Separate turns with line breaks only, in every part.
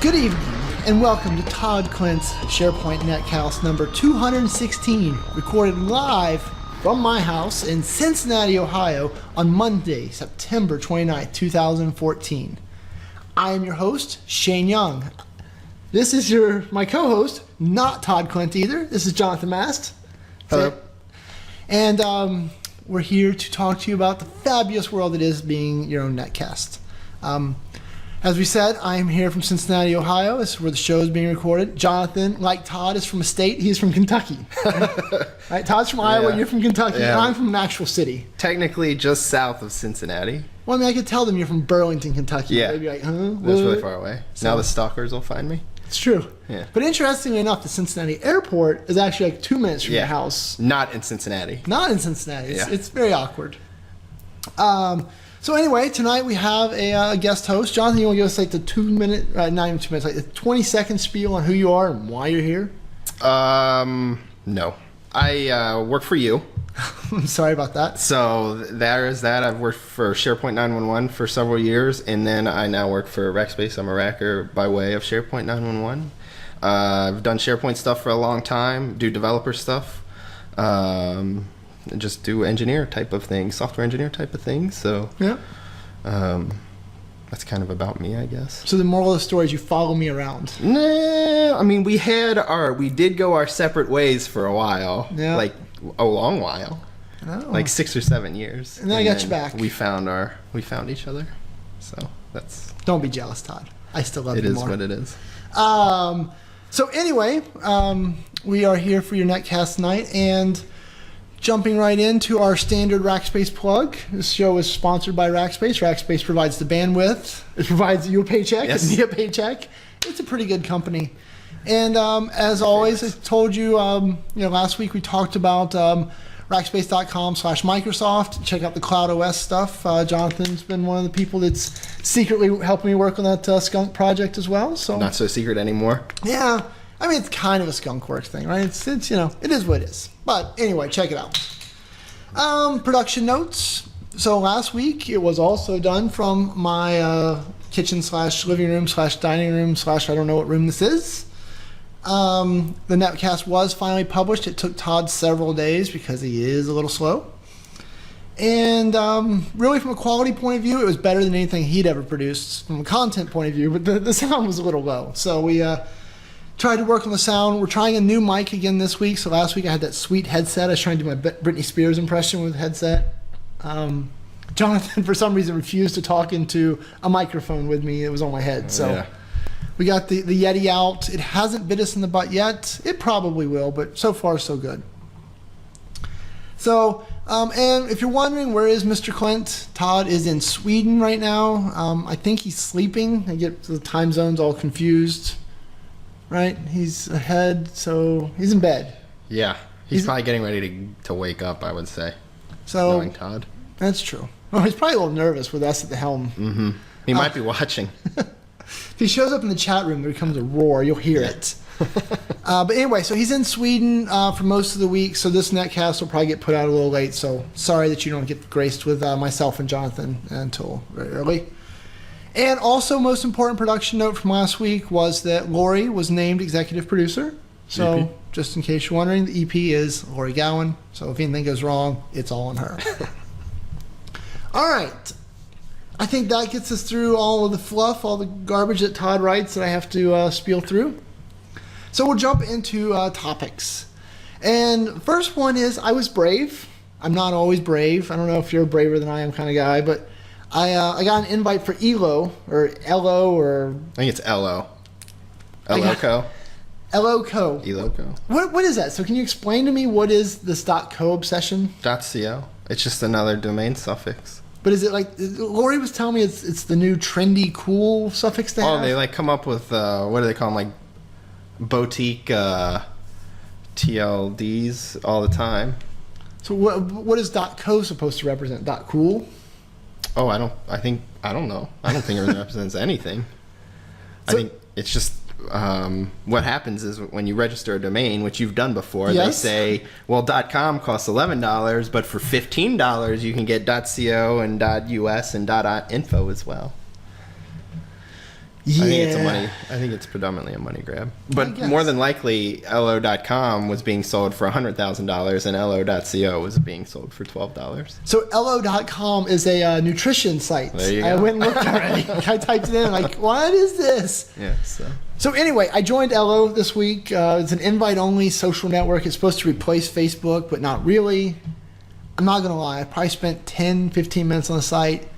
Good evening, and welcome to Todd Klindt's SharePoint Netcast number 216, recorded live from my house in Cincinnati, Ohio, on Monday, September 29th, 2014. I am your host, Shane Young. This is my co-host, not Todd Klindt either. This is Jonathan Mast.
Hello.
And we're here to talk to you about the fabulous world it is being your own Netcast. As we said, I am here from Cincinnati, Ohio. This is where the show is being recorded. Jonathan, like Todd, is from a state. He's from Kentucky. Right? Todd's from Iowa, you're from Kentucky, and I'm from an actual city.
Technically just south of Cincinnati.
Well, I mean, I could tell them you're from Burlington, Kentucky.
Yeah.
They'd be like, huh?
That's really far away. So, now the stalkers will find me.
It's true.
Yeah.
But interestingly enough, the Cincinnati airport is actually like 2 minutes from your house.
Not in Cincinnati.
Not in Cincinnati. It's very awkward. So anyway, tonight we have a guest host. Jonathan, you want to give us like the 2 minute, not even 2 minutes, like the 20-second spiel on who you are and why you're here?
No. I work for you.
I'm sorry about that.
So there is that. I've worked for SharePoint 911 for several years, and then I now work for Rackspace. I'm a racker by way of SharePoint 911. I've done SharePoint stuff for a long time, do developer stuff, and just do engineer type of things, software engineer type of things. So
yeah,
that's kind of about me, I guess.
So the moral of the story is you follow me around.
Nah, I mean, we did go our separate ways for a while.
Yeah.
Like a long while.
Oh.
Like 6 or 7 years.
And then I got you back.
We found each other. So that's...
Don't be jealous, Todd. I still love you more.
It is what it is.
So anyway, we are here for your Netcast night, and jumping right into our standard Rackspace plug. This show is sponsored by Rackspace. Rackspace provides the bandwidth. It provides you a paycheck.
Yes.
And me a paycheck. It's a pretty good company. And as always, I told you, last week we talked about Rackspace.com/Microsoft. Check out the Cloud OS stuff. Jonathan's been one of the people that's secretly helping me work on that skunk project as well. So
not so secret anymore.
Yeah. I mean, it's kind of a skunk works thing, right? It's it is what it is. But anyway, check it out. Production notes. So last week it was also done from my kitchen/living room/dining room/ I don't know what room this is. The Netcast was finally published. It took Todd several days because he is a little slow. And really from a quality point of view, it was better than anything he'd ever produced from a content point of view, but the sound was a little low. So we tried to work on the sound. We're trying a new mic again this week. So last week I had that sweet headset. I was trying to do my Britney Spears impression with the headset. Jonathan, for some reason, refused to talk into a microphone with me. It was on my head. So
yeah.
We got the Yeti out. It hasn't bit us in the butt yet. It probably will, but so far so good. So, and if you're wondering, where is Mr. Klindt? Todd is in Sweden right now. I think he's sleeping. I get the time zones all confused. Right? He's ahead, so he's in bed.
Yeah. He's probably getting ready to wake up, I would say.
So
knowing Todd.
That's true. Well, he's probably a little nervous with us at the helm.
Mm-hmm. He might be watching.
If he shows up in the chat room, there becomes a roar. You'll hear it. But anyway, so he's in Sweden for most of the week, so this Netcast will probably get put out a little late. So sorry that you don't get graced with myself and Jonathan until very early. And also, most important production note from last week was that Lori was named executive producer. So
EP.
just in case you're wondering, the EP is Lori Gowan. So if anything goes wrong, it's all on her. All right. I think that gets us through all of the fluff, all the garbage that Todd writes that I have to spiel through. So we'll jump into topics. And first one is, I was brave. I'm not always brave. I don't know if you're braver than I am kind of guy, but I got an invite for Ello, or Ello, or...
I think it's Ello. Ello-co.
Ello-co.
Ello-co.
What is that? So can you explain to me what is this .co obsession?
.co. It's just another domain suffix.
But is it like, Lori was telling me it's the new trendy, cool suffix to have?
Oh, they like come up with, what do they call them, like boutique TLDs all the time.
So what is .co supposed to represent? .cool?
Oh, I don't know. I don't think it represents anything. So, I think it's just what happens is when you register a domain, which you've done before,
yes.
They say, well, .com costs $11, but for $15 you can get .co and .us and .info as well.
Yeah.
I think it's predominantly a money grab.
I
But
guess.
more than likely, Ello.com was being sold for $100,000 and Ello.co was being sold for $12.
So Ello.com is a nutrition site.
There you
I
go.
went and looked already. I typed it in like, what is this?
Yeah,
So anyway, I joined Ello this week. It's an invite-only social network. It's supposed to replace Facebook, but not really. I'm not going to lie. I probably spent 10, 15 minutes on the site.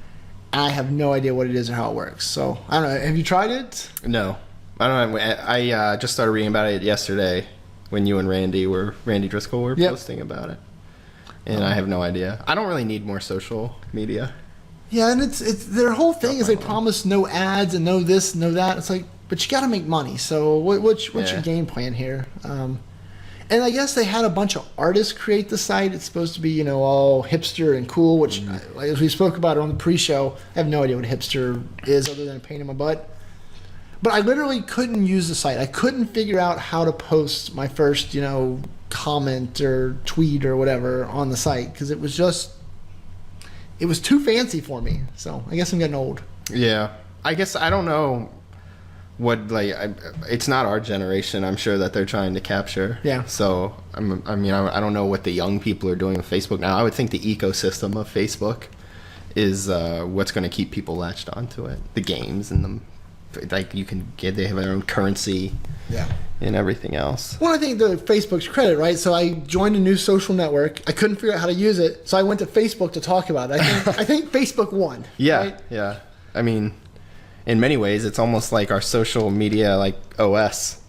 I have no idea what it is or how it works. So I don't know. Have you tried it?
No. I don't know. I just started reading about it yesterday when you and Randy Driscoll were
Yep.
posting about it. And I have no idea. I don't really need more social media.
Yeah, and it's their whole thing is they promise no ads and no this, no that. It's like, but you got to make money. So what's your game plan here? And I guess they had a bunch of artists create the site. It's supposed to be, all hipster and cool, which, as we spoke about it on the pre-show, I have no idea what hipster is other than a pain in my butt. But I literally couldn't use the site. I couldn't figure out how to post my first, comment or tweet or whatever on the site because it was too fancy for me. So I guess I'm getting old.
Yeah. I guess I don't know it's not our generation, I'm sure, that they're trying to capture.
Yeah.
So I don't know what the young people are doing with Facebook now. I would think the ecosystem of Facebook is what's going to keep people latched onto it. The games and they have their own currency.
Yeah.
And everything else.
Well, I think the Facebook's credit, right? So I joined a new social network. I couldn't figure out how to use it, so I went to Facebook to talk about it. I think Facebook won.
Yeah.
Right?
Yeah. I mean, in many ways, it's almost like our social media, OS.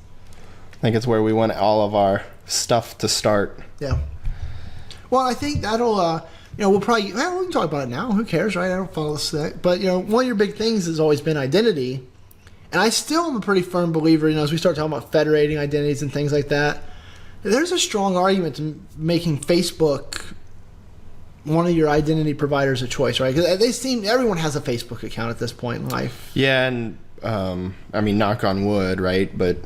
I think it's where we want all of our stuff to start.
Yeah. Well, I think that'll, we'll probably, we can talk about it now. Who cares, right? I don't follow this. But, one of your big things has always been identity. And I still am a pretty firm believer, as we start talking about federating identities and things like that, there's a strong argument to making Facebook one of your identity providers of choice, right? Because everyone has a Facebook account at this point in life.
Yeah, and knock on wood, right? But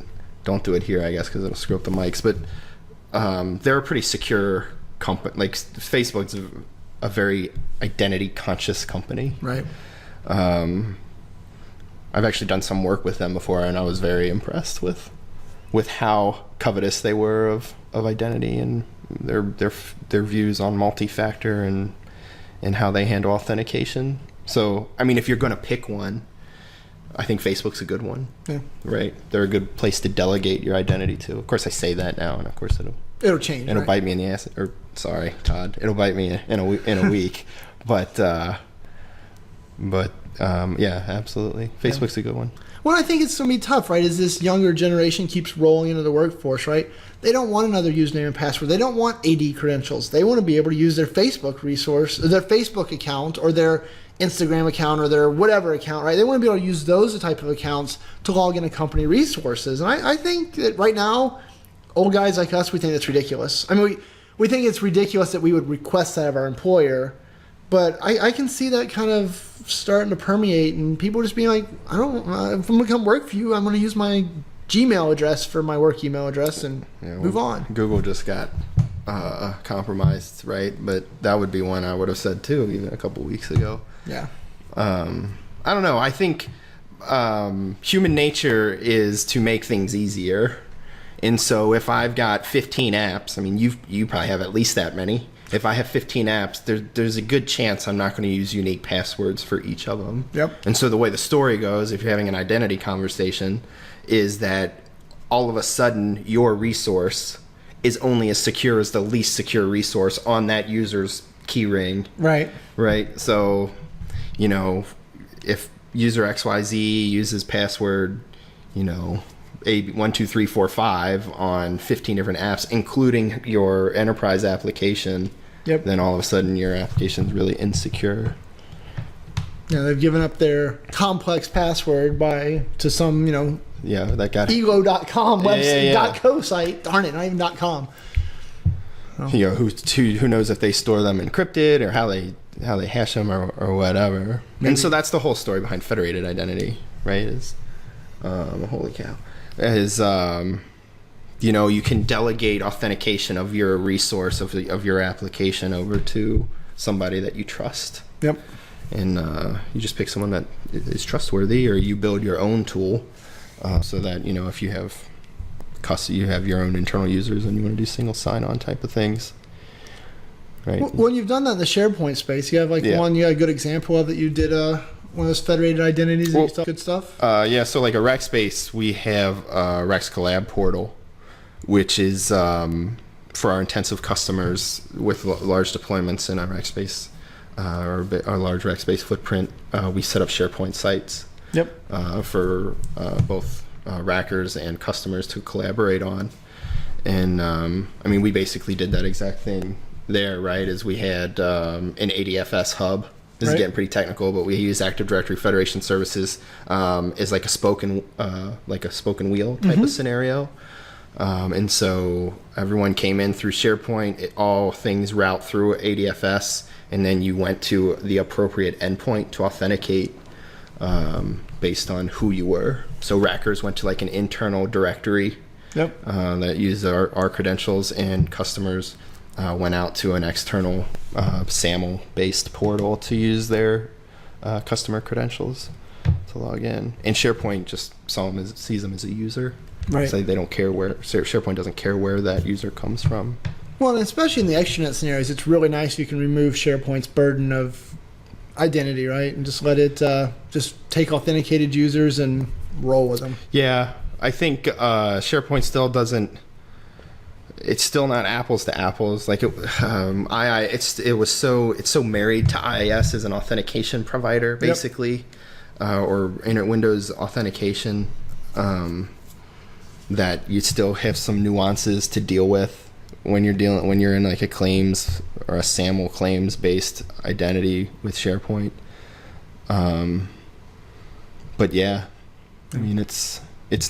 don't do it here, I guess, because it'll screw up the mics. But they're a pretty secure company. Facebook's a very identity conscious company,
right?
I've actually done some work with them before, and I was very impressed with how covetous they were of identity and their views on multi-factor and how they handle authentication. So, if you're going to pick one, I think Facebook's a good one.
Yeah.
Right? They're a good place to delegate your identity to. Of course, I say that now, and of course
it'll change.
It'll bite me in the ass. Or sorry, Todd. It'll bite me in a week. But yeah, absolutely. Facebook's a good one.
Well, I think it's going to be tough, right? As this younger generation keeps rolling into the workforce, right? They don't want another username and password. They don't want AD credentials. They want to be able to use their Facebook resource, their Facebook account, or their Instagram account, or their whatever account, right? They want to be able to use those type of accounts to log into company resources. And I think that right now, old guys like us, we think that's ridiculous. We think it's ridiculous that we would request that of our employer. But I can see that kind of starting to permeate, and people just being like, if I'm going to come work for you, I'm going to use my Gmail address for my work email address and move on.
Google just got compromised, right? But that would be one I would have said too, even a couple weeks ago.
Yeah.
I don't know. I think human nature is to make things easier. And so if I've got 15 apps, you probably have at least that many. If I have 15 apps, there's a good chance I'm not going to use unique passwords for each of them.
Yep.
And so the way the story goes, if you're having an identity conversation, is that all of a sudden your resource is only as secure as the least secure resource on that user's key ring.
Right.
Right. So, if user XYZ uses password, A12345 on 15 different apps, including your enterprise application,
yep,
then all of a sudden your application is really insecure.
Yeah, they've given up their complex password to some,
that got
elo.com website,
yeah.
.co site. Darn it, not even .com. Oh.
Who knows if they store them encrypted or how they hash them or whatever. Maybe. And so that's the whole story behind federated identity, right? Is holy cow. Is you can delegate authentication of your resource of your application over to somebody that you trust.
Yep.
and you just pick someone that is trustworthy, or you build your own tool so that if you have your own internal users and you want to do single sign-on type of things. Right.
When you've done that in the SharePoint space, you have one you got a good example of that you did one of those federated identities and good stuff?
So like a Rackspace, we have a Rex Collab portal, which is for our intensive customers with large deployments in our Rackspace, our large Rackspace footprint. We set up SharePoint sites for both rackers and customers to collaborate on. And we basically did that exact thing there, right? As we had an ADFS hub. This is getting pretty technical, but we use Active Directory Federation Services as like a spoken wheel type of scenario. And so everyone came in through SharePoint. All things route through ADFS, and then you went to the appropriate endpoint to authenticate based on who you were. So rackers went to like an internal directory that used our credentials, and customers went out to an external SAML-based portal to use their customer credentials to log in. And SharePoint just sees them as a user. Right. So they don't care SharePoint doesn't care where that user comes from.
Well, and especially in the extranet scenarios, it's really nice if you can remove SharePoint's burden of identity, right? And just let it just take authenticated users and roll with them.
Yeah, I think SharePoint still doesn't. It's still not apples to apples. Like it's so married to IIS as an authentication provider, basically, or Windows authentication, that you still have some nuances to deal with when you're in like a claims or a SAML claims based identity with SharePoint. But yeah, I mean it's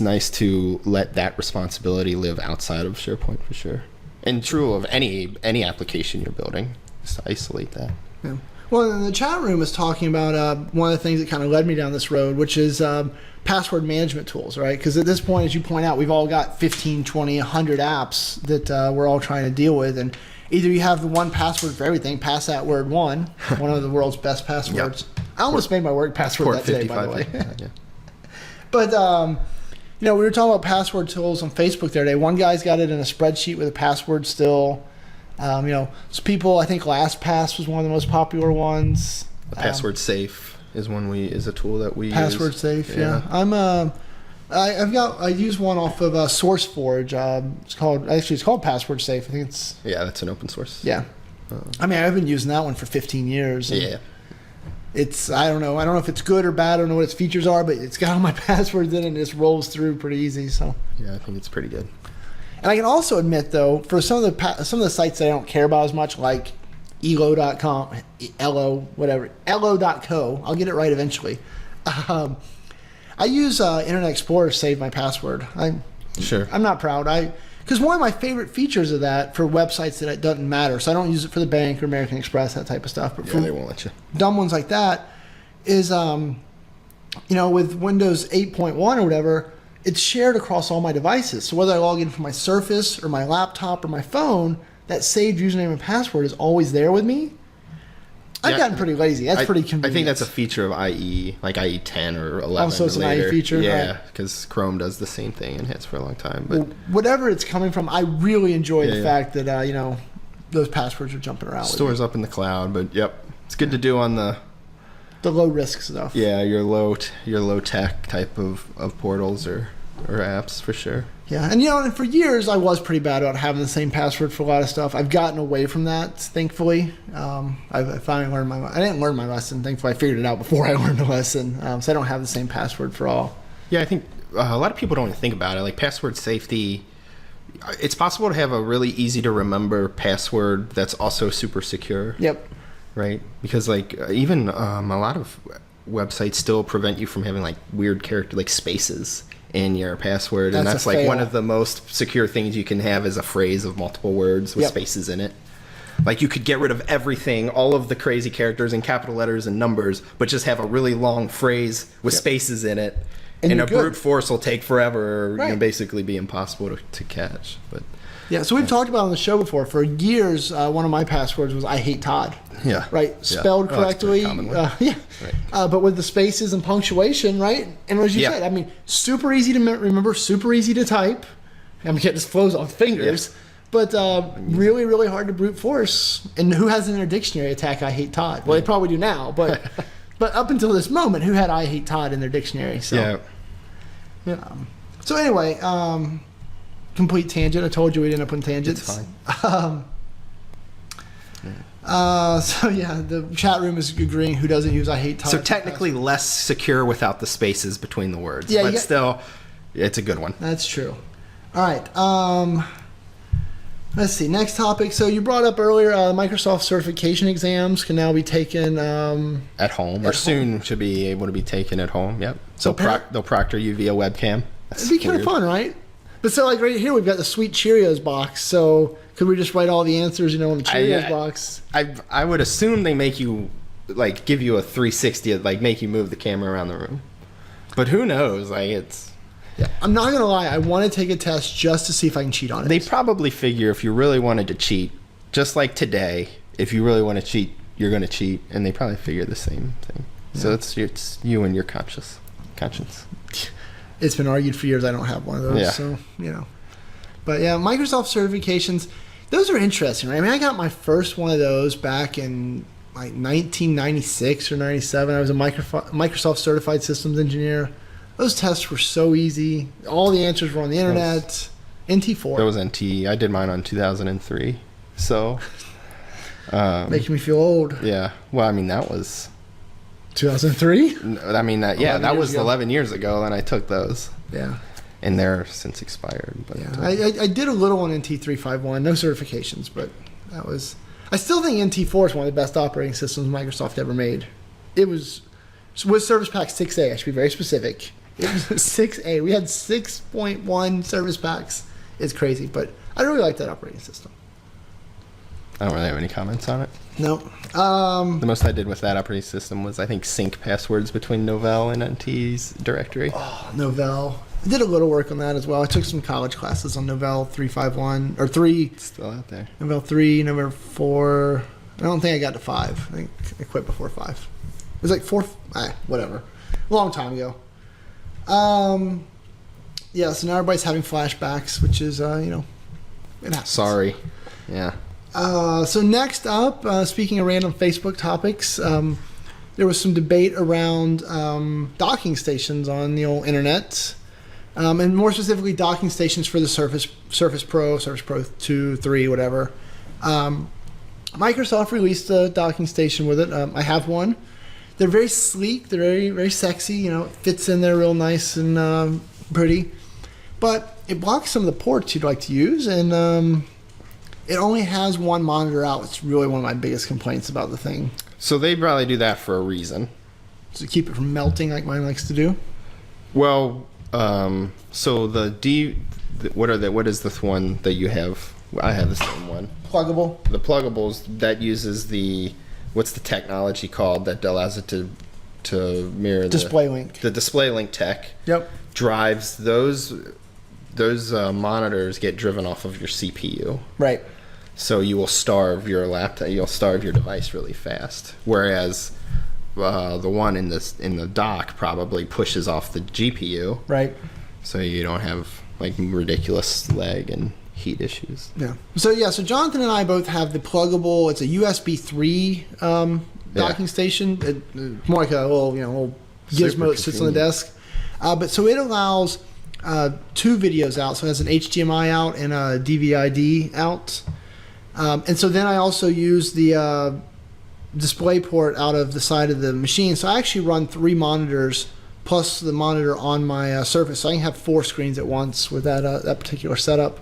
nice to let that responsibility live outside of SharePoint for sure. And true of any application you're building, just to isolate that.
Yeah. Well, and the chat room is talking about one of the things that kind of led me down this road, which is password management tools, right? Because at this point, as you point out, we've all got 15, 20, 100 apps that we're all trying to deal with. And either you have the one password for everything, password one of the world's best passwords. I almost made my work password that today, by the way.
Yeah.
But, we were talking about password tools on Facebook the other day. One guy's got it in a spreadsheet with a password still. So people, I think LastPass was one of the most popular ones.
Password Safe is a tool that we
Password
use.
Safe, yeah. I use one off of SourceForge. It's called Password Safe. I think it's
that's an open source.
Yeah. I've been using that one for 15 years.
Yeah.
I don't know if it's good or bad. I don't know what its features are, but it's got all my passwords in it and it just rolls through pretty easy. So
yeah, I think it's pretty good.
And I can also admit, though, for some of the sites that I don't care about as much, like Ello.com, Ello, whatever, Ello.co, I'll get it right eventually. I use Internet Explorer to save my password. I'm not proud. Because one of my favorite features of that for websites that it doesn't matter, so I don't use it for the bank or American Express, that type of stuff. But
they won't let you.
Dumb ones like that is, with Windows 8.1 or whatever, it's shared across all my devices. So whether I log in from my Surface or my laptop or my phone, that saved username and password is always there with me. I've gotten pretty lazy. That's pretty convenient.
I think that's a feature of IE, like IE 10 or 11.
Oh, so it's an IE feature?
Yeah, because Chrome does the same thing and has for a long time. But
whatever it's coming from, I really enjoy the fact that those passwords are jumping around.
Stores up in the cloud, but it's good to do on the
low risk stuff.
Yeah, your low tech type of portals or apps for sure.
Yeah, and for years I was pretty bad about having the same password for a lot of stuff. I've gotten away from that, thankfully. I finally learned I didn't learn my lesson. Thankfully, I figured it out before I learned the lesson. So I don't have the same password for all.
Yeah, I think a lot of people don't even think about it. Like password safety, it's possible to have a really easy to remember password that's also super secure.
Yep.
Right? Because even a lot of websites still prevent you from having weird character spaces in your password, and that's one of the most secure things you can have is a phrase of multiple words with spaces in it. You could get rid of everything, all of the crazy characters and capital letters and numbers, but just have a really long phrase with spaces in it, and a brute force will take forever, or basically be impossible to catch. But
Yeah, so we've talked about on the show before. For years, one of my passwords was "I hate Todd."
Yeah.
Right, spelled correctly.
Right.
But with the spaces and punctuation, right? And as you said, I mean, super easy to remember, super easy to type. I'm getting this flows off fingers, but really, really hard to brute force. And who has in their dictionary attack "I hate Todd"? Well, they probably do now, but but up until this moment, who had "I hate Todd" in their dictionary? So, yeah. So anyway, complete tangent. I told you we'd end up on tangents.
It's fine.
So yeah, the chat room is agreeing who doesn't use "I hate Todd."
So technically less secure without the spaces between the words,
Yeah,
but still, it's a good one.
That's true. All right. Let's see. Next topic. So you brought up earlier, Microsoft certification exams can now be taken
At home, or soon should be able to be taken at home. Yep. So they'll proctor you via webcam.
It'd be kind of fun, right? But so like right here, we've got the sweet Cheerios box. So could we just write all the answers, in the Cheerios box?
I would assume they make you, like, give you a 360, like, make you move the camera around the room. But who knows? Like, it's...
Yeah, I'm not going to lie. I want to take a test just to see if I can cheat on it.
They probably figure if you really wanted to cheat, just like today, if you really want to cheat, you're going to cheat. And they probably figure the same thing. Yeah. So it's you and your conscience.
It's been argued for years I don't have one of those.
Yeah.
So, But yeah, Microsoft certifications, those are interesting, right? I mean, I got my first one of those back in like 1996 or 97. I was a Microsoft certified systems engineer. Those tests were so easy. All the answers were on the internet. NT4.
That was NT. I did mine on 2003. So.
Making me feel old.
Yeah. Well, I mean, that was.
2003?
I mean, that was 11 years ago, and I took those.
Yeah.
And they're since expired. But
yeah. I did a little on NT351. No certifications, but that was. I still think NT4 is one of the best operating systems Microsoft ever made. It was. With Service Pack 6A, I should be very specific. It was 6A. We had 6.1 service packs. It's crazy, but I really like that operating system.
I don't really have any comments on it.
No.
The most I did with that operating system was, I think, sync passwords between Novell and NT's directory.
Oh, Novell. I did a little work on that as well. I took some college classes on Novell 351 or 3.
It's still out there.
Novell 3, Novell 4. I don't think I got to 5. I think I quit before 5. It was like 4. Whatever. A long time ago. Yeah, so now everybody's having flashbacks, which is, it happens.
Sorry. Yeah.
So next up, speaking of random Facebook topics, there was some debate around docking stations on the old internet, and more specifically docking stations for the Surface Pro, Surface Pro 2, 3, whatever. Microsoft released a docking station with it. I have one. They're very sleek. They're very, very sexy. It fits in there real nice and pretty. But it blocks some of the ports you'd like to use, and it only has one monitor out. It's really one of my biggest complaints about the thing.
So they probably do that for a reason.
To keep it from melting like mine likes to do?
Well, so what is the one that you have? I have the same one.
Pluggable?
The pluggables, that uses what's the technology called that allows it to mirror
Display link.
The display link tech.
Yep.
Drives those monitors get driven off of your CPU.
Right.
So you will starve your laptop. You'll starve your device really fast. Whereas the one in the dock probably pushes off the GPU.
Right.
So you don't have like ridiculous lag and heat issues.
Yeah. So Jonathan and I both have the pluggable. It's a USB 3 docking station. It's more like a little gizmo that sits on the desk. But so it allows 2 videos out. So it has an HDMI out and a DVI-D out. And so then I also use the display port out of the side of the machine. So I actually run 3 monitors plus the monitor on my Surface. So I can have 4 screens at once with that particular setup.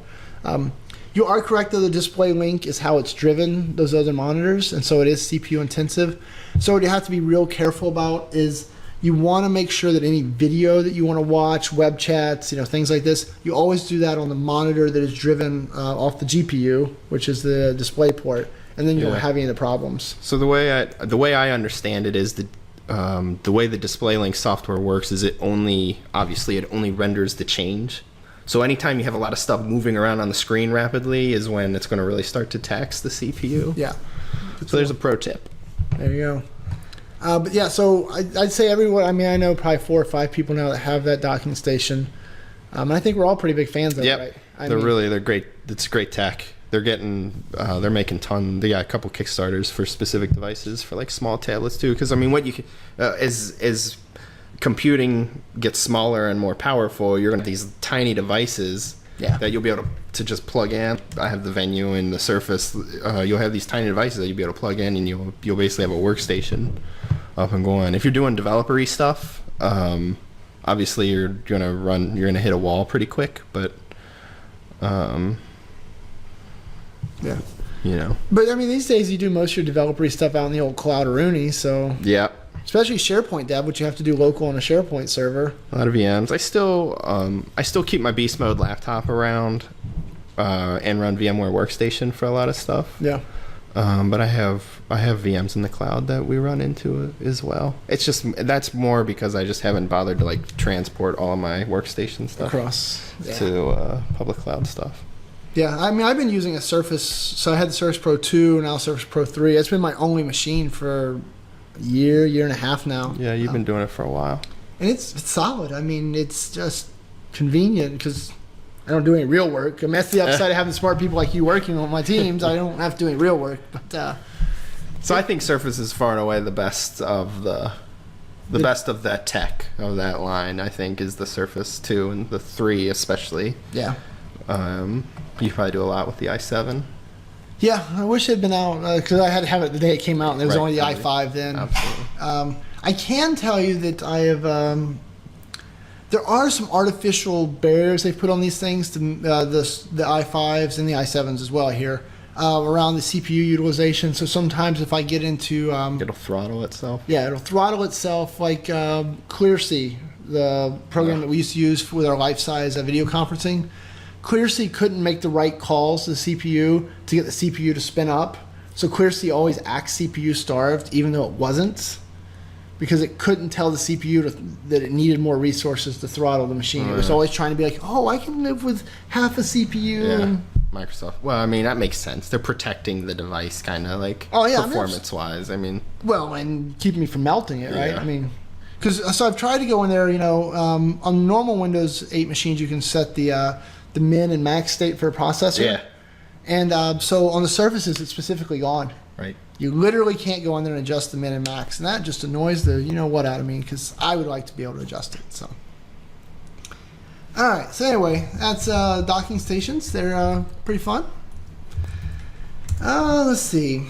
You are correct, though. The display link is how it's driven those other monitors, and so it is CPU intensive. So what you have to be real careful about is you want to make sure that any video that you want to watch, web chats, things like this, you always do that on the monitor that is driven off the GPU, which is the display port, and then you don't have any of the problems.
So the way I understand it is the way the display link software works is it only renders the change. So anytime you have a lot of stuff moving around on the screen rapidly is when it's going to really start to tax the CPU.
Yeah.
So there's a pro tip.
There you go. But yeah, so I'd say everyone, I mean, I know probably 4 or 5 people now that have that docking station. And I think we're all pretty big fans of it, right?
They're great. It's great tech. They're making they got a couple Kickstarters for specific devices for like small tablets too. Because I mean, what you can, as computing gets smaller and more powerful, you're going to have these tiny devices that you'll be able to just plug in. I have the Venue and the Surface. You'll have these tiny devices that you'll be able to plug in, and you'll basically have a workstation up and going. If you're doing developer-y stuff, obviously you're gonna hit a wall pretty quick, but
yeah.
You know.
But I mean, these days you do most of your developer-y stuff out in the old cloud-a-rooney, so
yeah.
Especially SharePoint dev, which you have to do local on a SharePoint server.
A lot of VMs. I still keep my beast mode laptop around and run VMware Workstation for a lot of stuff.
Yeah.
But I have VMs in the cloud that we run into as well. It's just that's more because I just haven't bothered to like transport all of my workstation stuff
across
to public cloud stuff.
Yeah, I mean, I've been using a Surface. So I had the Surface Pro 2, now Surface Pro 3. It's been my only machine for a year and a half now.
Yeah, you've been doing it for a while.
And it's solid. I mean, it's just convenient because I don't do any real work. I mean, that's the upside of having smart people like you working on my teams. I don't have to do any real work. But
so I think Surface is far and away the best of the best of that tech of that line. I think is the Surface 2 and the 3 especially.
Yeah.
You probably do a lot with the i7.
Yeah, I wish it had been out because I had to have it the day it came out, and there was only the i5 then.
Absolutely.
I can tell you that I have. There are some artificial barriers they've put on these things, to the i5s and the i7s as well here, around the CPU utilization. So sometimes if I get into...
it'll throttle itself?
Yeah, it'll throttle itself like ClearC, the program that we used to use with our life-size video conferencing. ClearC couldn't make the right calls to the CPU to get the CPU to spin up. So ClearC always acts CPU starved, even though it wasn't, because it couldn't tell the CPU that it needed more resources to throttle the machine. It was always trying to be like, oh, I can live with half a CPU.
Yeah, Microsoft. Well, I mean, that makes sense. They're protecting the device kind of like performance-wise. I mean,
well, and keeping me from melting it, right?
Yeah.
I mean, so I've tried to go in there, on normal Windows 8 machines, you can set the min and max state for a processor.
Yeah.
And so on the Surfaces, it's specifically gone.
Right.
You literally can't go in there and adjust the min and max. And that just annoys the out of me because I would like to be able to adjust it. So, all right. So anyway, that's docking stations. They're pretty fun. Let's see.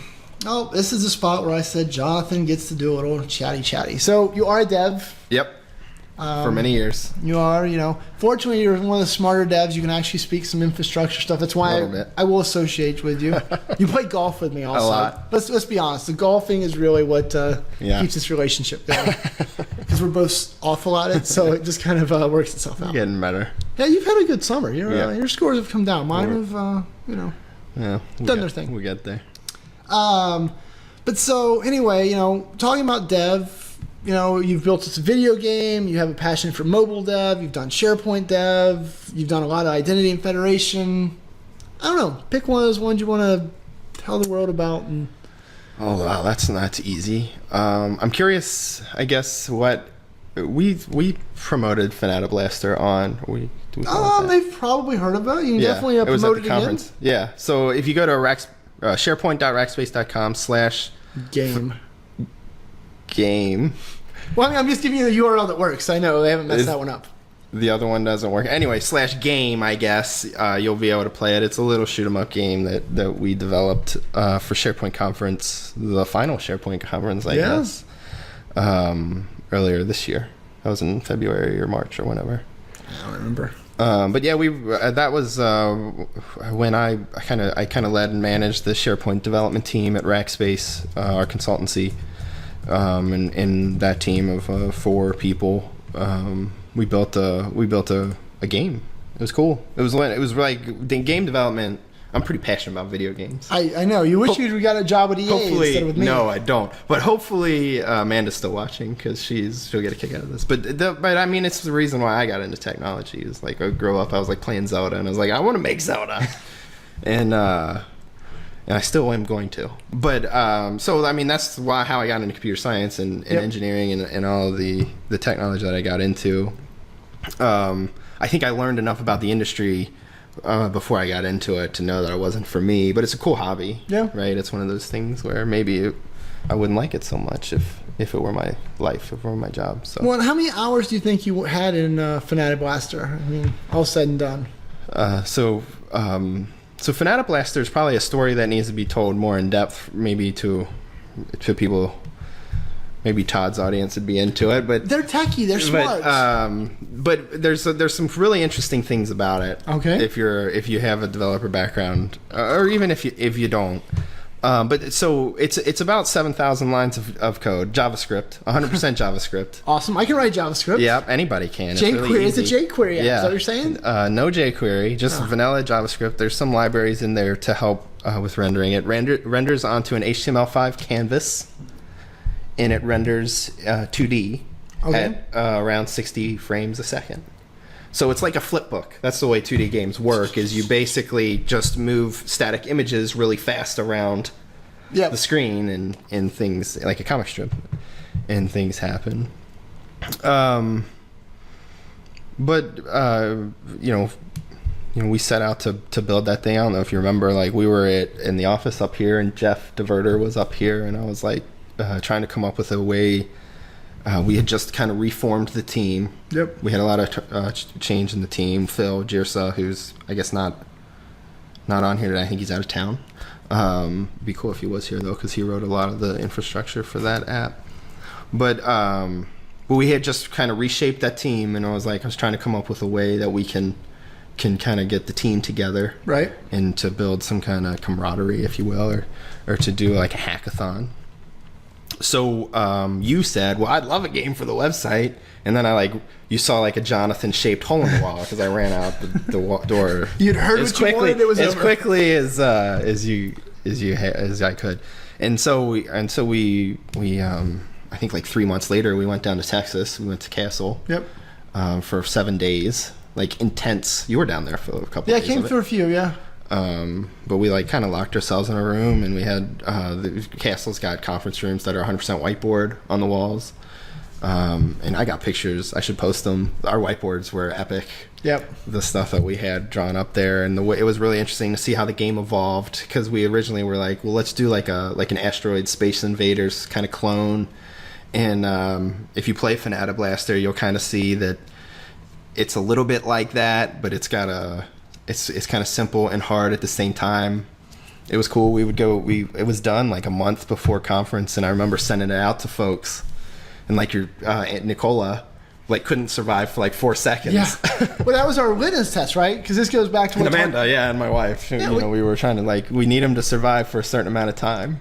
Oh, this is the spot where I said Jonathan gets to do a little chatty. So you are a dev.
Yep. For many years.
You are, fortunately, you're one of the smarter devs. You can actually speak some infrastructure stuff. That's why I will associate with you. You play golf with me also.
A lot.
Let's be honest. The golfing is really what keeps this relationship going. Because we're both awful at it, so it just kind of works itself out.
Getting better.
Yeah, you've had a good summer. Your scores have come down. Mine have, done their thing.
We get there.
But so, anyway, talking about dev, you've built this video game, you have a passion for mobile dev, you've done SharePoint dev, you've done a lot of identity and federation. I don't know. Pick one of those ones you want to tell the world about.
Oh, wow. That's easy. I'm curious, I guess, what... We promoted Fanata Blaster on...
They've probably heard about it. You can definitely promote it
was at the
again.
conference. Yeah. So if you go to sharepoint.rackspace.com/game.
Well, I mean, I'm just giving you the URL that works. I know they haven't messed that one up.
The other one doesn't work. Anyway, /game, I guess, you'll be able to play it. It's a little shoot-'em-up game that we developed for SharePoint conference, the final SharePoint conference, I guess, earlier this year. That was in February or March or whenever.
I don't remember.
But yeah, that was when I kind of led and managed the SharePoint development team at Rackspace, our consultancy. And in that team of 4 people, we built a game. It was cool. It was like the game development I'm pretty passionate about video games.
I know. You wish you'd got a job at EA instead of with me.
No, I don't. But hopefully Amanda's still watching because she'll get a kick out of this. But I mean, it's the reason why I got into technology. Is like I grew up, I was like playing Zelda, and I was like, I want to make Zelda, and I still am going to. But so I mean, that's how I got into computer science and engineering and all of the technology that I got into. I think I learned enough about the industry before I got into it to know that it wasn't for me, but it's a cool hobby. Yeah. Right. It's one of those things where maybe I wouldn't like it so much if it were my life, if it were my job. So.
Well, how many hours do you think you had in Fanatic Blaster? I mean, all said and done.
So Fanatic Blaster is probably a story that needs to be told more in depth, maybe to people. Maybe Todd's audience would be into it, but
they're techie, they're smart.
But there's some really interesting things about it.
Okay.
If you have a developer background, or even if you don't. But so it's about 7,000 lines of code, JavaScript, 100% JavaScript.
Awesome. I can write JavaScript.
Yeah, anybody can.
jQuery is a jQuery app. Yeah. Is that what you're saying?
No jQuery, just vanilla JavaScript. There's some libraries in there to help with rendering. It renders onto an HTML5 canvas. And it renders 2D at around 60 frames a second. So it's like a flip book. That's the way 2D games work, is you basically just move static images really fast around the screen and things, like a comic strip, and things happen. We set out to build that thing. I don't know if you remember, like we were in the office up here, and Jeff DeVerter was up here, and I was like, trying to come up with a way. We had just kind of reformed the team. Yep. We had a lot of change in the team. Phil Jirsa, who's I guess not on here today. I think he's out of town. Be cool if he was here though, because he wrote a lot of the infrastructure for that app. But we had just kind of reshaped that team, and I was trying to come up with a way that we can kind of get the team together, right, and to build some kind of camaraderie, if you will, or to do like a hackathon. So you said, well, I'd love a game for the website, and then you saw like a Jonathan-shaped hole in the wall because I ran out the door.
You'd heard what you wanted. It was
as
over.
Quickly as I could, and so we I think like 3 months later we went down to Texas. We went to Castle. Yep. For 7 days, like intense. You were down there for a couple.
Yeah,
days
I came through a few. Yeah.
But we kind of locked ourselves in a room, and we had the Castle's got conference rooms that are 100% whiteboard on the walls. And I got pictures. I should post them. Our whiteboards were epic. Yep. The stuff that we had drawn up there, and it was really interesting to see how the game evolved, because we originally were like, well, let's do like an Asteroid Space Invaders kind of clone. And if you play Fanatic Blaster, you'll kind of see that it's a little bit like that, but it's got it's kind of simple and hard at the same time. It was cool. It was done like a month before conference, and I remember sending it out to folks, and like your Aunt Nicola couldn't survive for like 4 seconds.
Yeah. Well, that was our litmus test, right? Because this goes back to
and Amanda, and my wife. Yeah, we were trying to we need them to survive for a certain amount of time.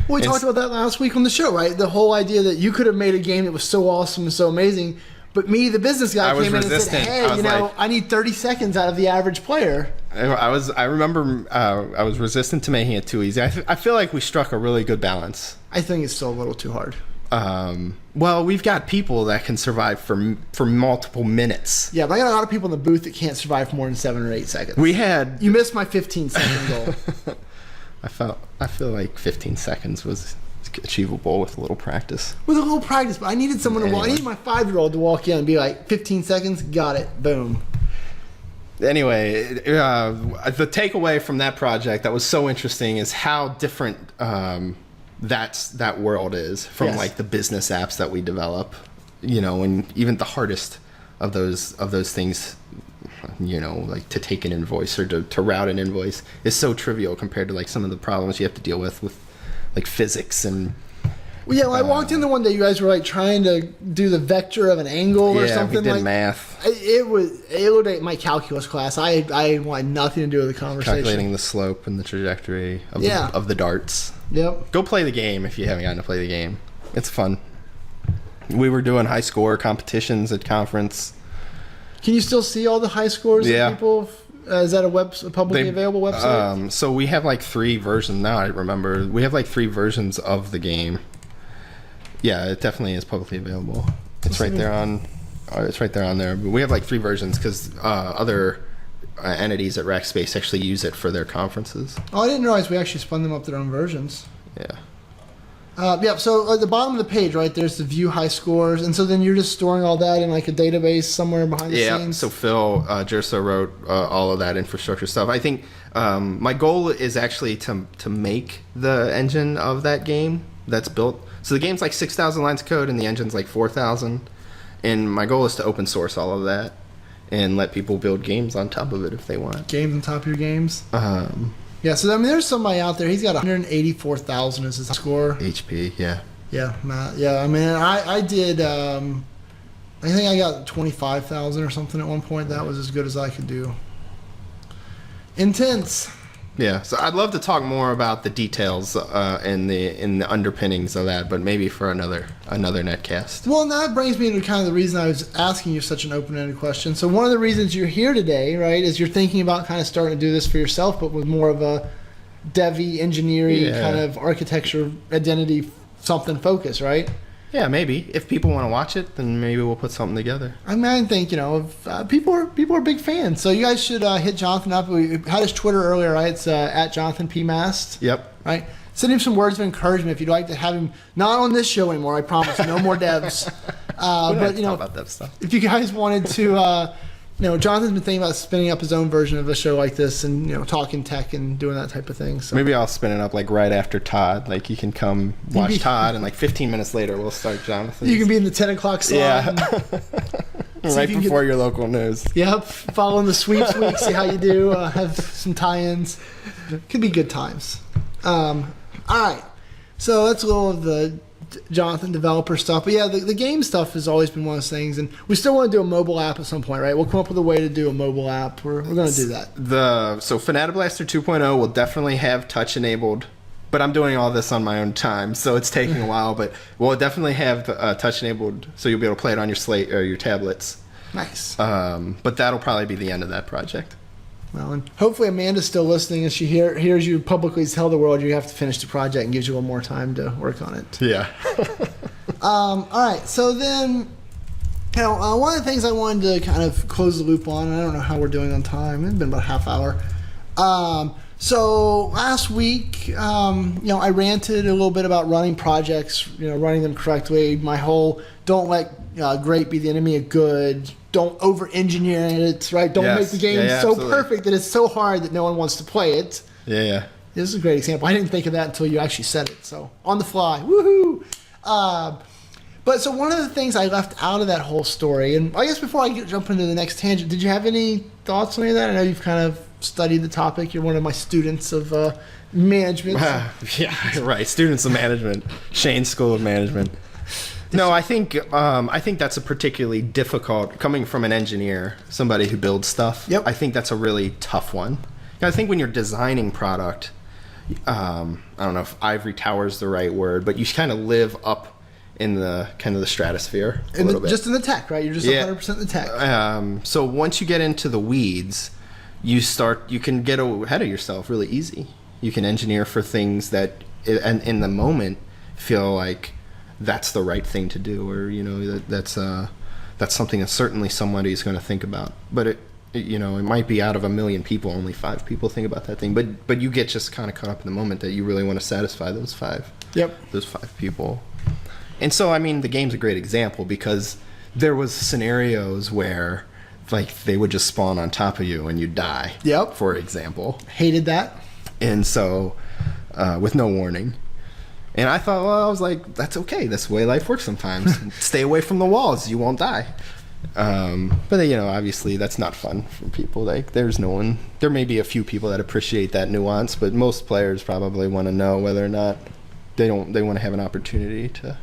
Well, we talked about that last week on the show, right? The whole idea that you could have made a game that was so awesome and so amazing, but me, the business guy, came in and said, "Hey, I need 30 seconds out of the average player."
I remember I was resistant to making it too easy. I feel like we struck a really good balance.
I think it's still a little too hard.
Well, we've got people that can survive for multiple minutes.
Yeah, but I got a lot of people in the booth that can't survive for more than 7 or 8 seconds.
You
missed my 15-second goal.
I feel like 15 seconds was achievable with a little practice.
With a little practice, but I needed someone to walk. I needed my 5-year-old to walk in and be like, 15 seconds, got it, boom.
Anyway, the takeaway from that project that was so interesting is how different that world is from like the business apps that we develop. And even the hardest of those things, like to take an invoice or to route an invoice is so trivial compared to like some of the problems you have to deal with like physics and.
Well, yeah, I walked in the one day, you guys were like trying to do the vector of an angle or something.
Yeah, we did math.
It was my calculus class. I wanted nothing to do with the conversation.
Calculating the slope and the trajectory of the darts. Yep. Go play the game if you haven't gotten to play the game. It's fun. We were doing high score competitions at conference.
Can you still see all the high scores that people Is that a publicly available website?
So we have like 3 versions now. I remember we have like 3 versions of the game. Yeah, it definitely is publicly available. It's right there on. It's right there on there. But we have like 3 versions because other entities at Rackspace actually use it for their conferences.
Oh, I didn't realize we actually spun them up their own versions.
Yeah.
So at the bottom of the page, right, there's the view high scores, and so then you're just storing all that in like a database somewhere behind the scenes.
So Phil Gerso wrote all of that infrastructure stuff. I think my goal is actually to make the engine of that game that's built. So the game's like 6,000 lines of code, and the engine's like 4,000. And my goal is to open source all of that and let people build games on top of it if they want.
Games on top of your games. Yeah, so I mean, there's somebody out there. He's got 184,000 as his score.
HP, yeah.
Yeah, Matt. Yeah, I mean, I did. I think I got 25,000 or something at one point. That was as good as I could do. Intense.
Yeah, so I'd love to talk more about the details and the underpinnings of that, but maybe for another netcast.
Well, and that brings me to kind of the reason I was asking you such an open-ended question. So one of the reasons you're here today, right, is you're thinking about kind of starting to do this for yourself, but with more of a devy, engineering kind of architecture, identity, something focus, right?
Yeah, maybe. If people want to watch it, then maybe we'll put something together.
I mean, I think, if, people are big fans. So you guys should hit Jonathan up. We had his Twitter earlier, right? It's at Jonathan P. Mast.
Yep.
Right? Send him some words of encouragement if you'd like to have him, not on this show anymore, I promise. No more devs. But,
talk about that stuff.
If you guys wanted to... Jonathan's been thinking about spinning up his own version of a show like this and, talking tech and doing that type of thing. So
maybe I'll spin it up like right after Todd. Like you can come watch Todd and like 15 minutes later we'll start Jonathan.
You can be in the 10 o'clock slot.
Yeah. Right before your local news.
Yep. Following the sweeps week, see how you do. Have some tie-ins. Could be good times. All right. So that's a little of the Jonathan developer stuff, but yeah, the game stuff has always been one of those things, and we still want to do a mobile app at some point, right? We'll come up with a way to do a mobile app. We're going to do that. So
Fanatic Blaster 2.0 will definitely have touch enabled, but I'm doing all this on my own time, so it's taking a while, but we'll definitely have touch enabled, so you'll be able to play it on your slate or your tablets.
Nice.
But that'll probably be the end of that project.
Well, and hopefully Amanda's still listening, and she hears you publicly tell the world you have to finish the project and gives you a little more time to work on it.
Yeah.
All right. So then, one of the things I wanted to kind of close the loop on, and I don't know how we're doing on time. It's been about a half hour. So last week, I ranted a little bit about running projects, running them correctly. My whole don't let great be the enemy of good. Don't over-engineer it, right? Don't make the game so absolutely. Perfect that it's so hard that no one wants to play it.
Yeah.
This is a great example. I didn't think of that until you actually said it. So on the fly, woohoo! But so one of the things I left out of that whole story, and I guess before I jump into the next tangent, did you have any thoughts on any of that? I know you've kind of studied the topic. You're one of my students of management.
Yeah, right. Students of management. Shane's School of Management. No, I think that's a particularly difficult, coming from an engineer, somebody who builds stuff.
Yep.
I think that's a really tough one. I think when you're designing product, I don't know if ivory tower is the right word, but you kind of live up in the kind of the stratosphere a little bit.
Just in the tech, right? You're just 100% in the tech.
So once you get into the weeds, you can get ahead of yourself really easy. You can engineer for things that, in the moment, feel like that's the right thing to do, or that's something that certainly somebody's going to think about. But it might be out of 1 million people, only 5 people think about that thing. But you get just kind of caught up in the moment that you really want to satisfy those 5.
Yep.
Those 5 people. And so I mean, the game's a great example because there was scenarios where like they would just spawn on top of you and you'd die.
Yep.
For example.
Hated that.
And so with no warning. And I thought, well, I was like, that's okay. That's the way life works sometimes. Stay away from the walls. You won't die. But, obviously that's not fun for people. Like, there may be a few people that appreciate that nuance, but most players probably want to know whether or not they want to have an opportunity to,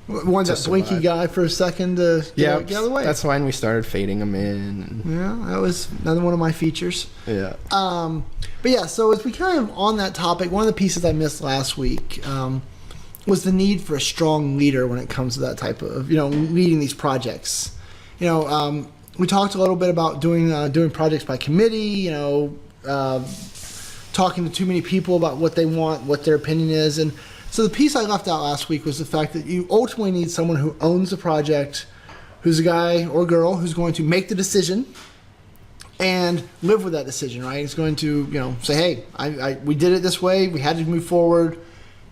One that blinky guy for a second to get out of the way.
That's when we started fading them in.
Yeah, that was another one of my features.
Yeah.
But yeah, so as we kind of on that topic, one of the pieces I missed last week was the need for a strong leader when it comes to that type of, leading these projects. we talked a little bit about doing projects by committee, talking to too many people about what they want, what their opinion is. And so the piece I left out last week was the fact that you ultimately need someone who owns the project, who's a guy or girl who's going to make the decision and live with that decision, right? He's going to, say, hey, we did it this way, we had to move forward,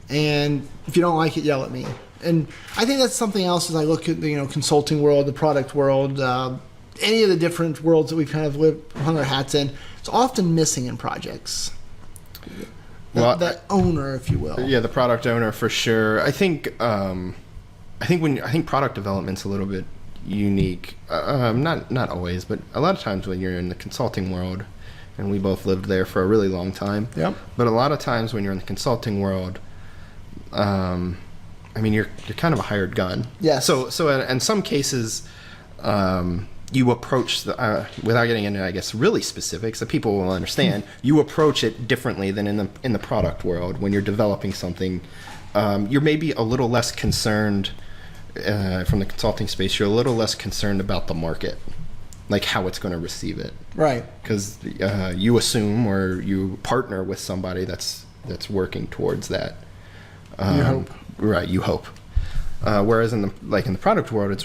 and if you don't like it, yell at me. And I think that's something else as I look at the consulting world, the product world, any of the different worlds that we've kind of hung our hats in. It's often missing in projects. That owner, if you will.
Yeah, the product owner for sure. I think product development's a little bit unique. Not always, but a lot of times when you're in the consulting world, and we both lived there for a really long time. Yep. But a lot of times when you're in the consulting world, you're kind of a hired gun.
Yes.
So in some cases, you approach without getting into, I guess, really specifics that people will understand. You approach it differently than in the product world. When you're developing something, you're maybe a little less concerned from the consulting space. You're a little less concerned about the market, like how it's going to receive it.
Right.
Because you assume or you partner with somebody that's working towards that.
You hope.
Right. You hope. Whereas in the product world, it's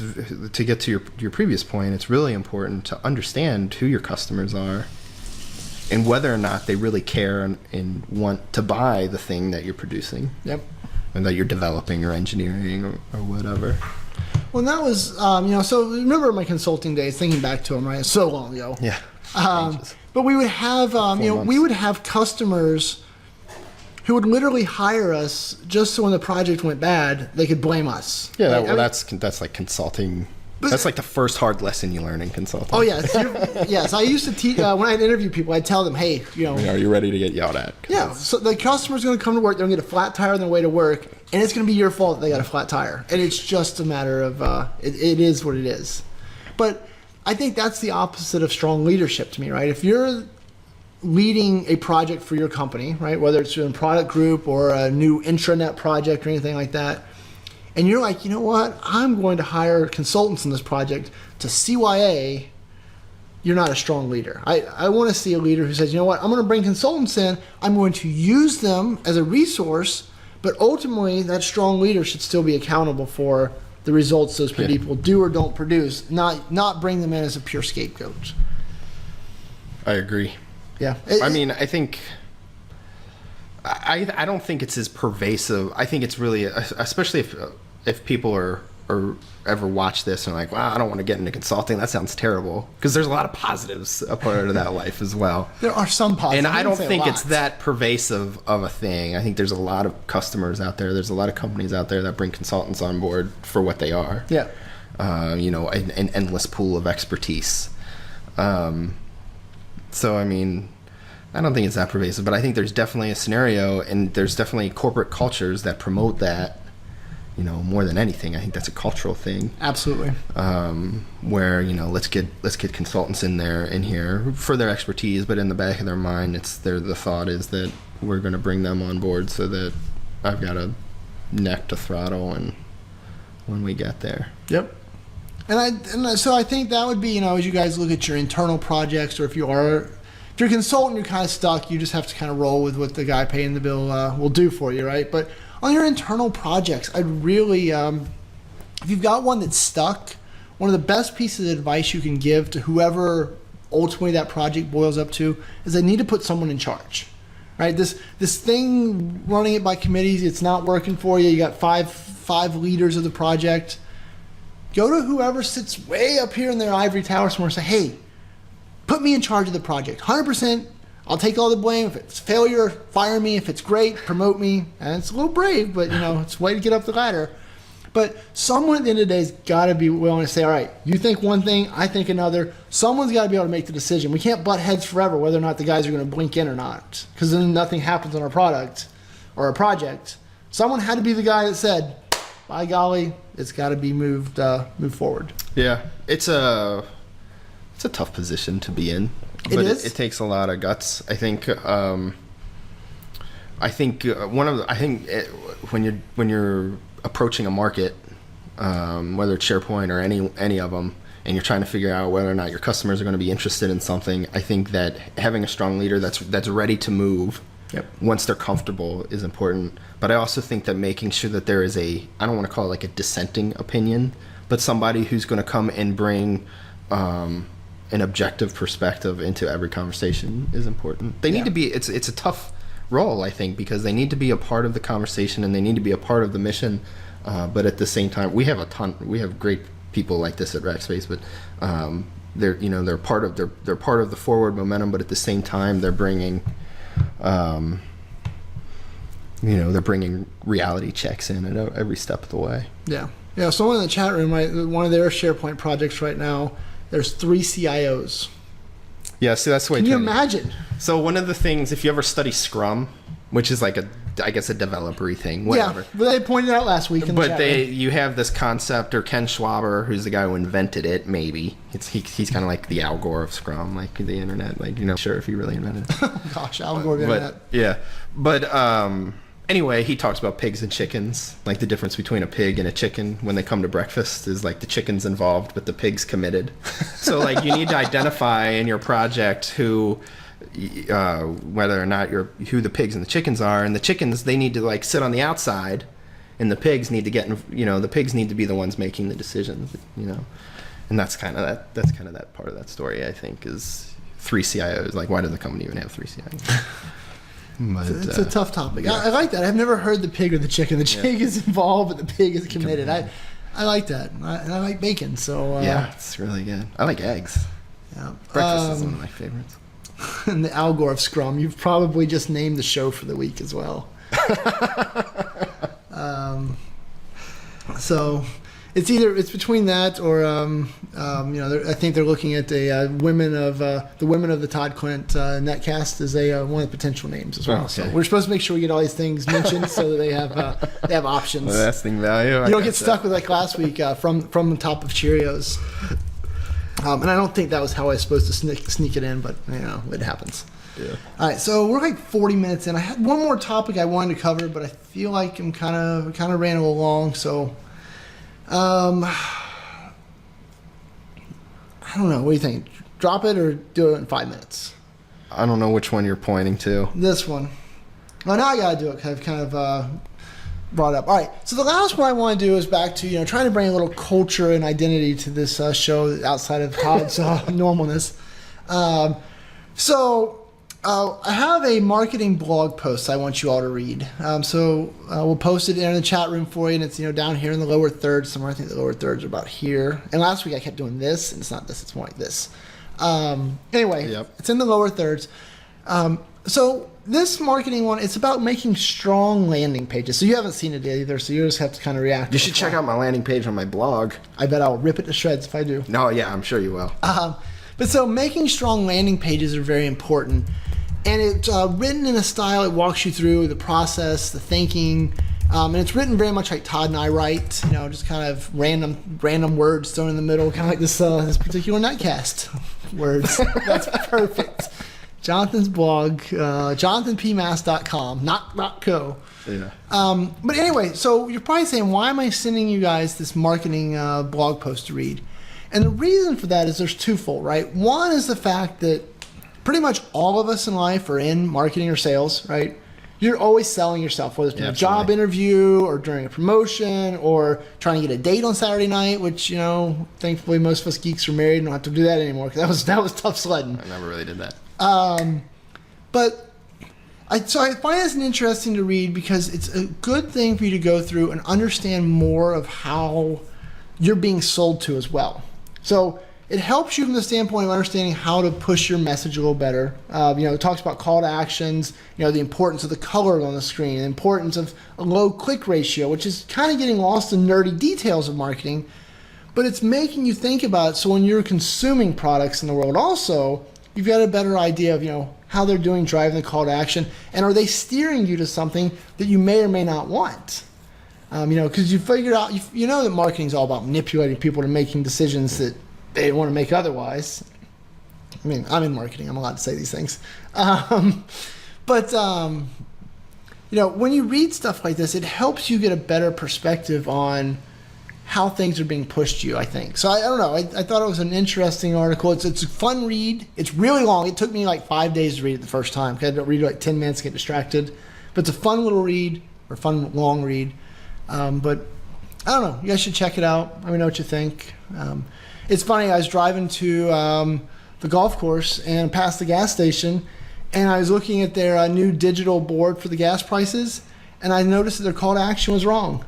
to get to your previous point, it's really important to understand who your customers are and whether or not they really care and want to buy the thing that you're producing.
Yep.
And that you're developing or engineering or whatever.
Well, that was so remember my consulting days, thinking back to them, right? So long ago.
Yeah.
But we would have we would have customers who would literally hire us just so when the project went bad, they could blame us.
Yeah, that's like consulting. That's like the first hard lesson you learn in consulting.
Oh, yes. Yes, I used to teach, when I'd interview people, I'd tell them, hey,
are you ready to get yelled at?
Yeah, so the customer's going to come to work, they're going to get a flat tire on their way to work, and it's going to be your fault that they got a flat tire. And it's just a matter of, it is what it is. But I think that's the opposite of strong leadership to me, right? If you're leading a project for your company, right, whether it's a product group or a new intranet project or anything like that, and you're like, you know what, I'm going to hire consultants in this project to CYA, you're not a strong leader. I want to see a leader who says, you know what, I'm going to bring consultants in, I'm going to use them as a resource, but ultimately that strong leader should still be accountable for the results those people do or don't produce, not bring them in as a pure scapegoat.
I agree.
Yeah.
I think I don't think it's as pervasive. I think it's really, especially if people are ever watch this and are like, wow, I don't want to get into consulting. That sounds terrible. Because there's a lot of positives a part of that life as well.
There are some positives.
And I don't think it's that pervasive of a thing. I think there's a lot of customers out there. There's a lot of companies out there that bring consultants on board for what they are.
Yeah.
An endless pool of expertise. So, I don't think it's that pervasive, but I think there's definitely a scenario, and there's definitely corporate cultures that promote that, more than anything. I think that's a cultural thing.
Absolutely.
Where, let's get consultants in here for their expertise, but in the back of their mind, the thought is that we're going to bring them on board so that I've got a neck to throttle and when we get there.
Yep. And so I think that would be, as you guys look at your internal projects, or if you're a consultant, you're kind of stuck. You just have to kind of roll with what the guy paying the bill will do for you, right? But on your internal projects, I'd really, if you've got one that's stuck, one of the best pieces of advice you can give to whoever ultimately that project boils up to is they need to put someone in charge, right? This thing, running it by committees, it's not working for you. You got five leaders of the project. Go to whoever sits way up here in their ivory tower somewhere and say, hey, put me in charge of the project. 100%, I'll take all the blame. If it's failure, fire me. If it's great, promote me. And it's a little brave, but it's a way to get up the ladder. But someone at the end of the day has got to be willing to say, all right, you think one thing, I think another. Someone's got to be able to make the decision. We can't butt heads forever whether or not the guys are going to blink in or not, because then nothing happens on our product or our project. Someone had to be the guy that said, by golly, it's got to be moved forward.
Yeah, it's a tough position to be in. But
it is.
It takes a lot of guts. I think. When you're approaching a market, whether it's SharePoint or any of them, and you're trying to figure out whether or not your customers are going to be interested in something, I think that having a strong leader that's ready to move once they're comfortable is important. But I also think that making sure that there is I don't want to call it like a dissenting opinion, but somebody who's going to come and bring an objective perspective into every conversation is important. They need to be, it's a tough role, I think, because they need to be a part of the conversation and they need to be a part of the mission. But at the same time, we have great people like this at Rackspace, but they're part of the forward momentum, but at the same time they're bringing they're bringing reality checks in at every step of the way.
Yeah, someone in the chat room, one of their SharePoint projects right now, there's 3 CIOs.
Yeah, see, that's the way.
Can you imagine?
So one of the things, if you ever study Scrum, which is like I guess a developer-y thing, whatever.
Yeah, but they pointed it out last week in the chat room.
You have this concept, or Ken Schwaber, who's the guy who invented it, maybe. He's kind of like the Al Gore of Scrum, like the internet, sure, if he really invented it.
Oh, gosh, Al Gore did that.
Yeah, but anyway, he talks about pigs and chickens, like the difference between a pig and a chicken when they come to breakfast is like the chicken's involved, but the pig's committed. So like you need to identify in your project whether or not who the pigs and the chickens are, and the chickens, they need to like sit on the outside, and the pigs need to the pigs need to be the ones making the decisions, and that's kind of that part of that story, I think, is 3 CIOs. Like, why does the company even have 3 CIOs? But,
it's a tough topic. I like that. I've never heard the pig or the chicken. The chick is involved, but the pig is committed. I like that. I like bacon. So
yeah, it's really good. I like eggs.
Yeah,
breakfast is one of my favorites.
And the Al Gore of Scrum. You've probably just named the show for the week as well. So it's between that or I think they're looking at the women of the Todd Klindt Netcast as one of the potential names as well. Okay. So we're supposed to make sure we get all these things mentioned so that they have options.
Lasting value.
You don't get stuck with like last week from the top of Cheerios. And I don't think that was how I was supposed to sneak it in, but it happens.
Yeah.
All right, so we're like 40 minutes in. I had one more topic I wanted to cover, but I feel like I'm kind of ran a little long. So, I don't know. What do you think? Drop it or do it in 5 minutes?
I don't know which one you're pointing to.
This one. Well, now I gotta do it because I've kind of brought up. All right, so the last one I want to do is back to trying to bring a little culture and identity to this show outside of Todd's normalness. So I have a marketing blog post I want you all to read. So we'll post it in the chat room for you, and it's down here in the lower third somewhere. I think the lower thirds are about here. And last week I kept doing this, and it's not this; it's more like this. Anyway, It's in the lower thirds. So this marketing one, it's about making strong landing pages. So you haven't seen it either, so you just have to kind of react.
You should check out my landing page on my blog.
I bet I'll rip it to shreds if I do.
No, yeah, I'm sure you will.
But so making strong landing pages are very important. And it's written in a style, it walks you through the process, the thinking, and it's written very much like Todd and I write, just kind of random words thrown in the middle, kind of like this particular Netcast words. That's perfect. Jonathan's blog, jonathanpmass.com, not .co.
Yeah.
But anyway, so you're probably saying, why am I sending you guys this marketing blog post to read? And the reason for that is there's twofold, right? One is the fact that pretty much all of us in life are in marketing or sales, right? You're always selling yourself, whether it's in a job interview or during a promotion or trying to get a date on Saturday night, which, thankfully most of us geeks are married and don't have to do that anymore because that was tough sledding.
I never really did that.
But I find this interesting to read because it's a good thing for you to go through and understand more of how you're being sold to as well. So it helps you from the standpoint of understanding how to push your message a little better. It talks about call to actions, the importance of the color on the screen, the importance of a low click ratio, which is kind of getting lost in nerdy details of marketing, but it's making you think about it. So when you're consuming products in the world also, you've got a better idea of, how they're doing driving the call to action, and are they steering you to something that you may or may not want? Because you figured out, that marketing is all about manipulating people to making decisions that they want to make otherwise. I mean, I'm in marketing. I'm allowed to say these things. But when you read stuff like this, it helps you get a better perspective on how things are being pushed to you, I think. So I don't know. I thought it was an interesting article. It's a fun read. It's really long. It took me like 5 days to read it the first time. I had to read it like 10 minutes to get distracted. But it's a fun little read, or fun long read. But I don't know. You guys should check it out. Let me know what you think. It's funny. I was driving to the golf course and past the gas station, and I was looking at their new digital board for the gas prices, and I noticed that their call to action was wrong.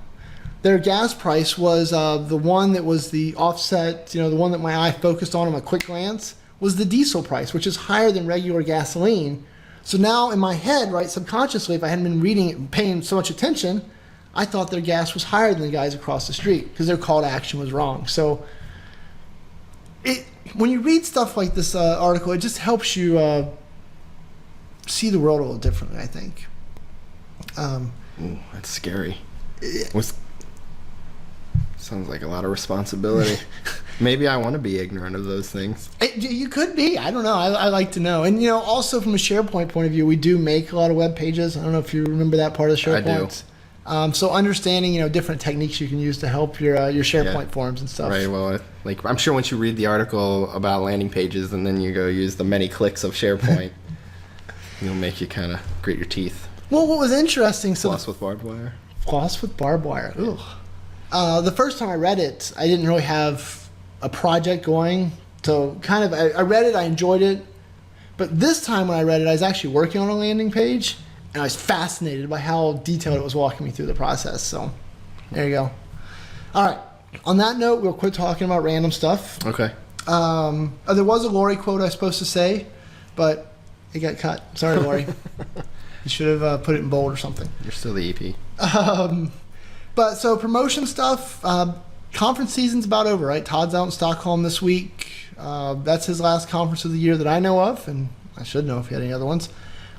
Their gas price was the one that was the offset, the one that my eye focused on a quick glance, was the diesel price, which is higher than regular gasoline. So now in my head, right, subconsciously, if I hadn't been reading it and paying so much attention, I thought their gas was higher than the guys across the street because their call to action was wrong. So when you read stuff like this article, it just helps you see the world a little differently, I think.
Ooh, that's scary. Sounds like a lot of responsibility. Maybe I want to be ignorant of those things.
You could be. I don't know. I like to know. And, also from a SharePoint point of view, we do make a lot of web pages. I don't know if you remember that part of the SharePoint.
I do.
So understanding, different techniques you can use to help your SharePoint forms and stuff.
Right. Well, I'm sure once you read the article about landing pages and then you go use the many clicks of SharePoint, it'll make you kind of grit your teeth.
Well, what was interesting...
Floss with barbed wire.
Floss with barbed wire. Ugh. The first time I read it, I didn't really have a project going. So I read it, I enjoyed it. But this time when I read it, I was actually working on a landing page, and I was fascinated by how detailed it was walking me through the process. So there you go. All right. On that note, we'll quit talking about random stuff.
Okay.
There was a Lori quote I was supposed to say, but it got cut. Sorry, Lori. You should have put it in bold or something.
You're still the EP.
But so promotion stuff, conference season's about over, right? Todd's out in Stockholm this week. That's his last conference of the year that I know of, and I should know if he had any other ones.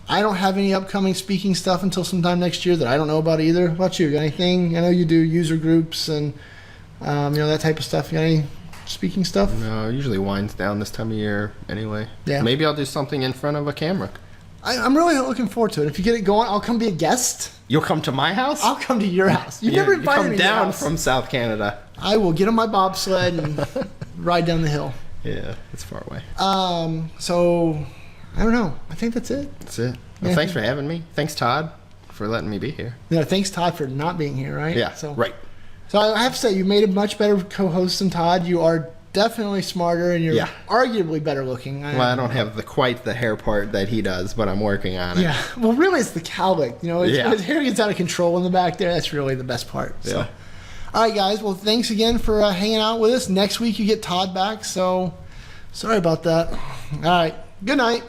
I don't have any upcoming speaking stuff until sometime next year that I don't know about either. What about you? Got anything? I know you do user groups and that type of stuff. You got any speaking stuff?
No, it usually winds down this time of year anyway.
Yeah.
Maybe I'll do something in front of a camera.
I'm really looking forward to it. If you get it going, I'll come be a guest.
You'll come to my house?
I'll come to your house. You've never invited me
come
to your
down
house.
from South Canada.
I will get on my bobsled and ride down the hill.
Yeah, it's far away.
So, I don't know. I think that's it.
That's it. Well, thanks for having me. Thanks, Todd, for letting me be here.
Thanks, Todd, for not being here, right?
Yeah, right.
So I have to say, you made a much better co-host than Todd. You are definitely smarter, and you're arguably better looking.
Well, I don't have quite the hair part that he does, but I'm working on it.
Yeah. Well, really, it's the cowlick. His hair gets out of control in the back there. That's really the best part. So.
Yeah.
All right, guys. Well, thanks again for hanging out with us. Next week, you get Todd back, so sorry about that. All right. Good night.